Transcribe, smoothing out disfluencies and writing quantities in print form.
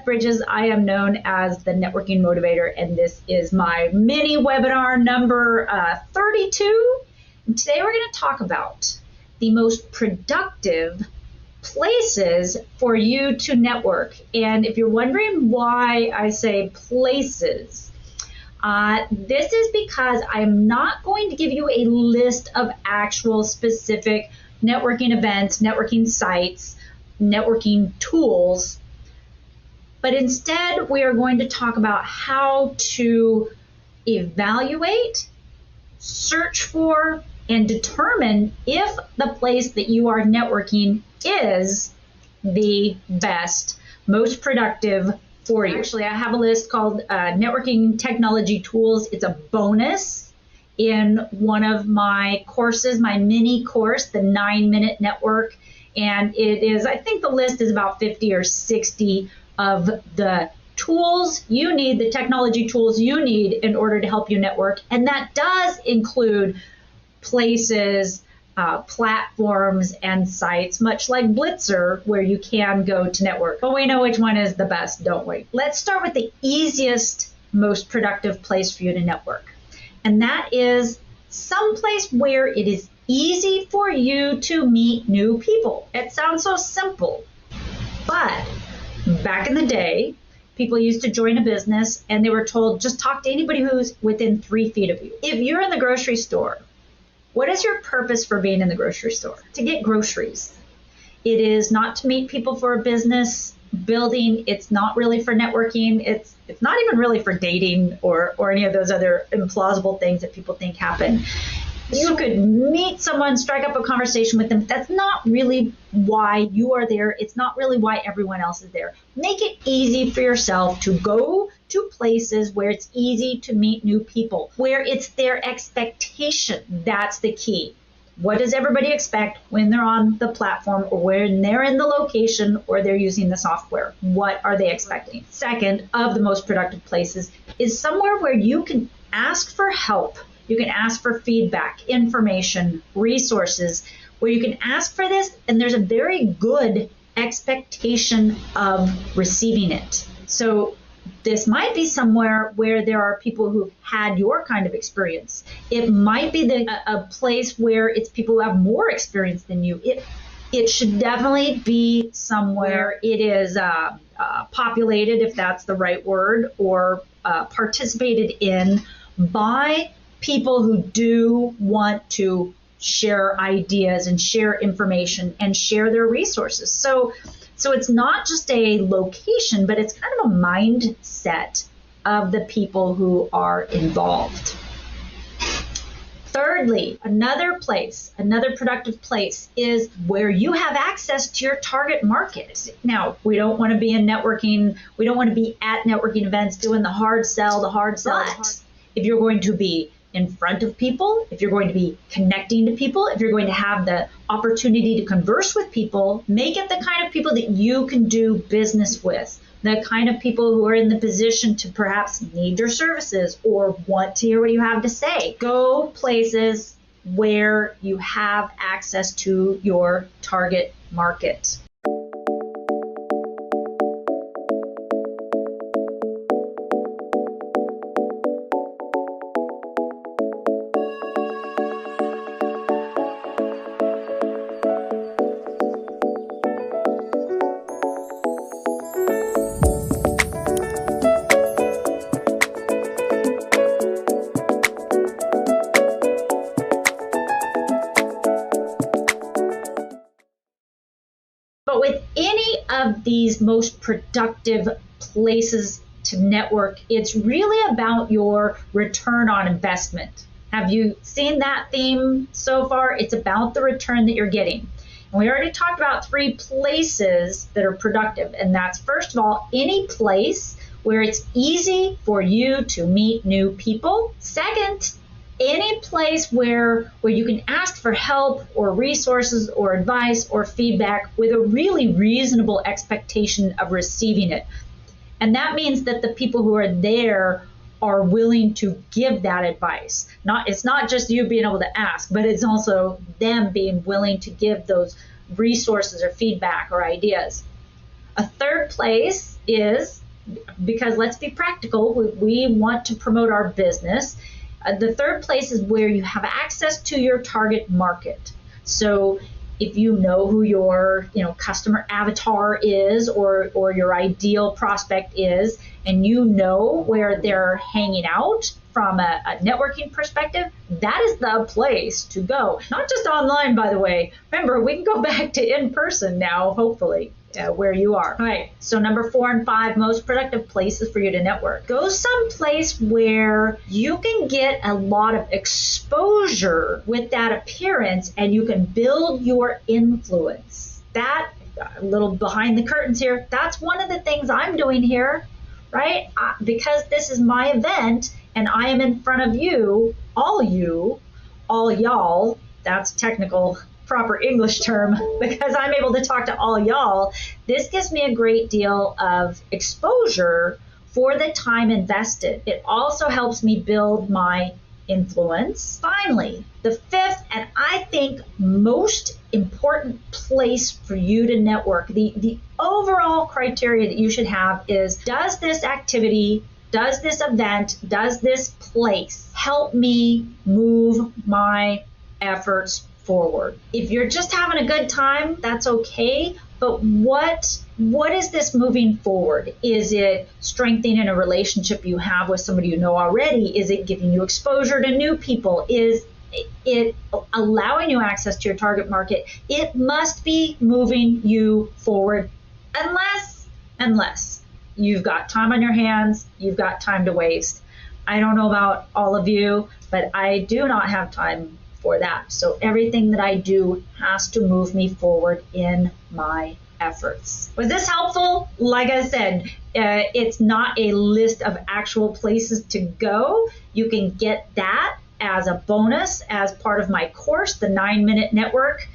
Bridges. I am known as the Networking Motivator, and this is my mini webinar number 32. And today we're going to talk about the most productive places for you to network. And if you're wondering why I say places, this is because I'm not going to give you a list of actual specific networking events, networking sites, networking tools, but instead we are going to talk about how to evaluate, search for, and determine if the place that you are networking is the best, most productive for you. Actually, I have a list called Networking Technology Tools. It's a bonus in one of my courses, my mini course, the 9-Minute Network. And it is, I think the list is about 50 or 60 of the tools you need, the technology tools you need in order to help you network. And that does include places, platforms, and sites, much like Blitzer, where you can go to network. But we know which one is the best, don't we? Let's start with the easiest, most productive place for you to network. And that is someplace where it is easy for you to meet new people. It sounds so simple, but back in the day, people used to join a business and they were told, just talk to anybody who's within 3 feet of you. If you're in the grocery store, what is your purpose for being in the grocery store? To get groceries. It is not to meet people for a business building. It's not really for networking. It's not even really for dating or any of those other implausible things that people think happen. You could meet someone, strike up a conversation with them. That's not really why you are there. It's not really why everyone else is there. Make it easy for yourself to go to places where it's easy to meet new people, where it's their expectation. That's the key. What does everybody expect when they're on the platform or when they're in the location or they're using the software? What are they expecting? Second of the most productive places is somewhere where you can ask for help. You can ask for feedback, information, resources, where you can ask for this, and there's a very good expectation of receiving it. So this might be somewhere where there are people who've had your kind of experience. It might be a place where it's people who have more experience than you. It should definitely be somewhere it is populated, if that's the right word, or participated in by people who do want to share ideas and share information and share their resources. So it's not just a location, but it's kind of a mindset of the people who are involved. Thirdly, another productive place is where you have access to your target market. Now, we don't want to be in networking. We don't want to be at networking events doing the hard sell. But if you're going to be in front of people, if you're going to be connecting to people, if you're going to have the opportunity to converse with people, make it the kind of people that you can do business with, the kind of people who are in the position to perhaps need your services or want to hear what you have to say. Go places where you have access to your target market. But with any of these most productive places to network, it's really about your return on investment. Have you seen that theme so far? It's about the return that you're getting. And we already talked about 3 places that are productive. And that's, first of all, any place where it's easy for you to meet new people. Second, any place where you can ask for help or resources or advice or feedback with a really reasonable expectation of receiving it. And that means that the people who are there are willing to give that advice. It's not just you being able to ask, but it's also them being willing to give those resources or feedback or ideas. A third place is, because let's be practical, we want to promote our business. The third place is where you have access to your target market. So if you know who your customer avatar is, or your ideal prospect is, and you know where they're hanging out from a networking perspective, that is the place to go. Not just online, by the way. Remember, we can go back to in person now, hopefully, where you are. All right, so number 4 and 5 most productive places for you to network. Go someplace where you can get a lot of exposure with that appearance, and you can build your influence. That, a little behind the curtains here, that's one of the things I'm doing here, right? Because this is my event, and I am in front of you, all y'all, that's technical, proper English term, because I'm able to talk to all y'all. This gives me a great deal of exposure for the time invested. It also helps me build my influence. Finally, the fifth, and I think most important place for you to network, the overall criteria that you should have is, does this activity, does this event, does this place help me move my efforts forward? If you're just having a good time, that's okay, but what is this moving forward? Is it strengthening a relationship you have with somebody you know already? Is it giving you exposure to new people? Is it allowing you access to your target market? It must be moving you forward, unless you've got time on your hands, you've got time to waste. I don't know about all of you, but I do not have time for that. So everything that I do has to move me forward in my efforts. Was this helpful? Like I said, it's not a list of actual places to go. You can get that as a bonus, as part of my course, the 9-Minute Network.